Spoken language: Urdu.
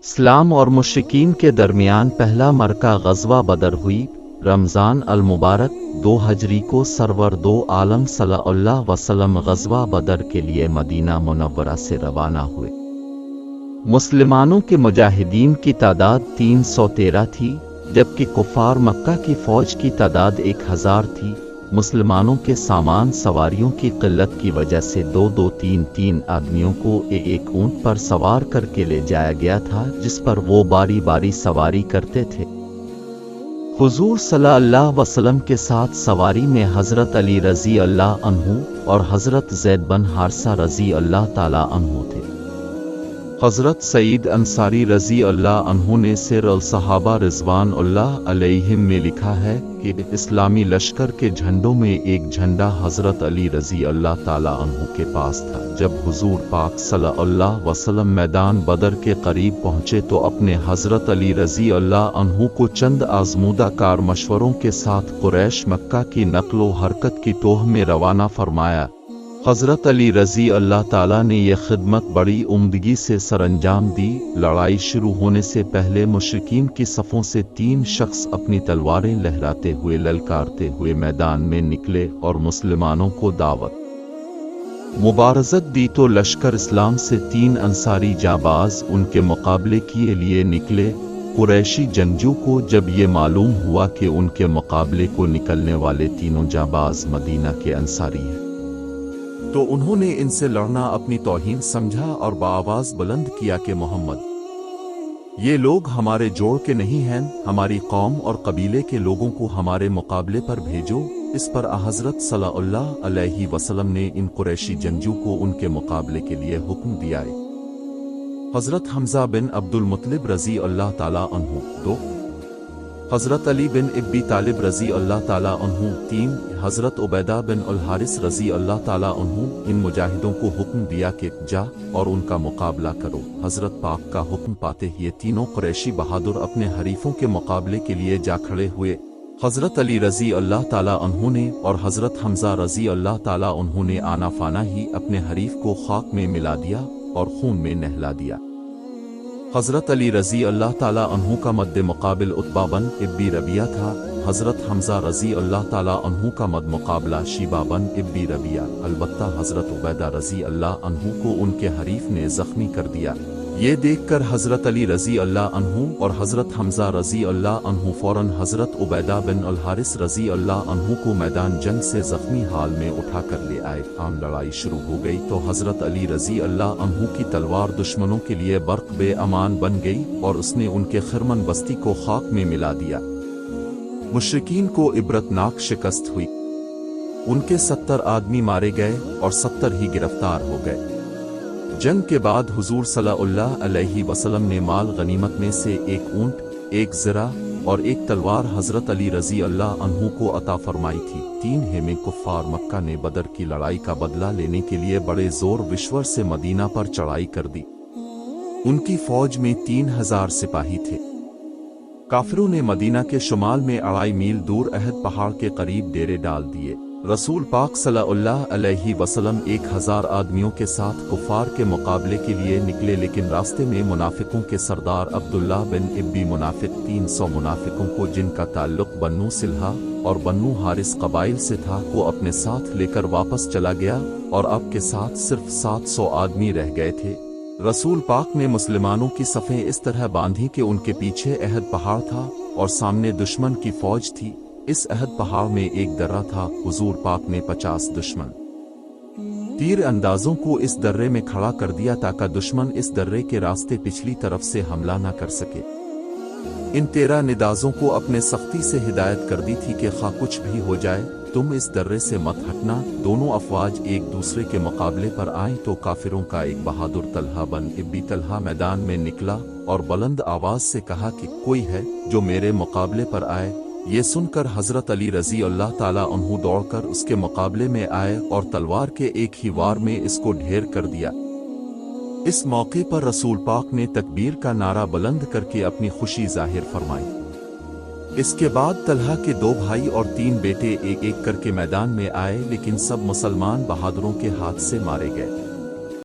اسلام اور مشرکین کے درمیان پہلا مرکہ غزوہ بدر ہوئی۔ رمضان المبارک 2 ہجری کو سرور دو عالم صلی اللہ علیہ وسلم غزوہ بدر کے لیے مدینہ منورہ سے روانہ ہوئے۔ مسلمانوں کے مجاہدین کی تعداد 313 تھی، جبکہ کفار مکہ کی فوج کی تعداد 1000 تھی۔ مسلمانوں کے سامان سواریوں کی قلت کی وجہ سے 2-2 آدمیوں کو ایک اونٹ پر سوار کر کے لے جایا گیا تھا، جس پر وہ باری باری سواری کرتے تھے۔ حضور صلی اللہ علیہ وسلم کے ساتھ سواری میں حضرت علی رضی اللہ عنہ اور حضرت زید بن حارثہ رضی اللہ تعالی عنہ تھے۔ حضرت سعید انصاری رضی اللہ عنہ نے سیر الصحابہ رضوان اللہ علیہم میں لکھا ہے کہ اسلامی لشکر کے جھنڈوں میں ایک جھنڈا حضرت علی رضی اللہ تعالی عنہ کے پاس تھا۔ جب حضور پاک صلی اللہ علیہ وسلم میدان بدر کے قریب پہنچے تو اپنے حضرت علی رضی اللہ عنہ کو چند آزمودہ کار مشوروں کے ساتھ قریش مکہ کی نقل و حرکت کی ٹوہ میں روانہ فرمایا۔ حضرت علی رضی اللہ تعالیٰ نے یہ خدمت بڑی عمدگی سے سرانجام دی۔ لڑائی شروع ہونے سے پہلے مشرکین کی صفوں سے 3 شخص اپنی تلواریں لہراتے ہوئے للکارتے ہوئے میدان میں نکلے اور مسلمانوں کو دعوت مبارزت دی تو لشکر اسلام سے 3 انصاری جانباز ان کے مقابلے کے لیے نکلے۔ قریشی جنگجو کو جب یہ معلوم ہوا کہ ان کے مقابلے کو نکلنے والے تینوں جانباز مدینہ کے انصاری ہیں، تو انہوں نے ان سے لڑنا اپنی توہین سمجھا اور بآواز بلند کیا کہ محمد، یہ لوگ ہمارے جوڑ کے نہیں ہیں، ہماری قوم اور قبیلے کے لوگوں کو ہمارے مقابلے پر بھیجو۔ اس پر حضرت صلی اللہ علیہ وسلم نے ان قریشی جنگجو کو ان کے مقابلے کے لیے حکم دیا۔ حضرت حمزہ بن عبد المطلب رضی اللہ تعالی عنہ 2، حضرت علی بن ابی طالب رضی اللہ تعالی عنہ 3، حضرت عبیدہ بن الحارث رضی اللہ تعالی عنہ ان مجاہدوں کو حکم دیا کہ جا اور ان کا مقابلہ کرو۔ حضرت پاک کا حکم پاتے یہ تینوں قریشی بہادر اپنے حریفوں کے مقابلے کے لیے جا کھڑے ہوئے۔ حضرت علی رضی اللہ تعالی عنہ نے اور حضرت حمزہ رضی اللہ تعالی عنہ نے آنا فانا ہی اپنے حریف کو خاک میں ملا دیا اور خون میں نہلا دیا۔ حضرت علی رضی اللہ تعالی عنہ کا مد مقابل عتبہ بن ابی ربیعہ تھا۔ حضرت حمزہ رضی اللہ تعالی عنہ کا مد مقابلہ شیبہ بن ابی ربیعہ، البتہ حضرت عبیدہ رضی اللہ عنہ کو ان کے حریف نے زخمی کر دیا۔ یہ دیکھ کر حضرت علی رضی اللہ عنہ اور حضرت حمزہ رضی اللہ عنہ فوراً حضرت عبیدہ بن الحارث رضی اللہ عنہ کو میدان جنگ سے زخمی حال میں اٹھا کر لے آئے۔ لڑائی شروع ہو گئی تو حضرت علی رضی اللہ عنہ کی تلوار دشمنوں کے لیے برق بے امان بن گئی اور اس نے ان کے خرمن بستی کو خاک میں ملا دیا۔ مشرکین کو عبرتناک شکست ہوئی، ان کے 70 آدمی مارے گئے اور 70 ہی گرفتار ہو گئے۔ جنگ کے بعد حضور صلی اللہ علیہ وسلم نے مال غنیمت میں سے 1 اونٹ، 1 زرہ اور 1 تلوار حضرت علی رضی اللہ عنہ کو عطا فرمائی تھی۔ 3 میں کفار مکہ نے بدر کی لڑائی کا بدلہ لینے کے لیے بڑے زور وشور سے مدینہ پر چڑھائی کر دی۔ ان کی فوج میں 3000 سپاہی تھے۔ کافروں نے مدینہ کے شمال میں 2.5 میل دور احد پہاڑ کے قریب ڈیرے ڈال دیے۔ رسول پاک صلی اللہ علیہ وسلم 1000 آدمیوں کے ساتھ کفار کے مقابلے کے لیے نکلے، لیکن راستے میں منافقوں کے سردار عبداللہ بن ابی منافق 300 منافقوں کو جن کا تعلق بنو سلحہ اور بنو حارث قبائل سے تھا کو اپنے ساتھ لے کر واپس چلا گیا اور اب کے ساتھ صرف 700 آدمی رہ گئے تھے۔ رسول پاک نے مسلمانوں کی صفیں اس طرح باندھی کہ ان کے پیچھے احد پہاڑ تھا اور سامنے دشمن کی فوج تھی۔ اس احد پہاڑ میں ایک درہ تھا۔ حضور پاک نے 50 دشمن تیر اندازوں کو اس درے میں کھڑا کر دیا تاکہ دشمن اس درے کے راستے پچھلی طرف سے حملہ نہ کر سکے۔ ان 13 ندازوں کو اپنے سختی سے ہدایت کر دی تھی کہ خواہ کچھ بھی ہو جائے تم اس درے سے مت ہٹنا۔ دونوں افواج ایک دوسرے کے مقابلے پر آئیں تو کافروں کا ایک بہادر طلحہ بن ابی طلحہ میدان میں نکلا اور بلند آواز سے کہا کہ کوئی ہے جو میرے مقابلے پر آئے۔ یہ سن کر حضرت علی رضی اللہ تعالی عنہ دوڑ کر اس کے مقابلے میں آئے اور تلوار کے ایک ہی وار میں اس کو ڈھیر کر دیا۔ اس موقع پر رسول پاک نے تکبیر کا نعرہ بلند کر کے اپنی خوشی ظاہر فرمائی۔ اس کے بعد طلحہ کے 2 بھائی اور 3 بیٹے ایک ایک کر کے میدان میں آئے، لیکن سب مسلمان بہادروں کے ہاتھ سے مارے گئے۔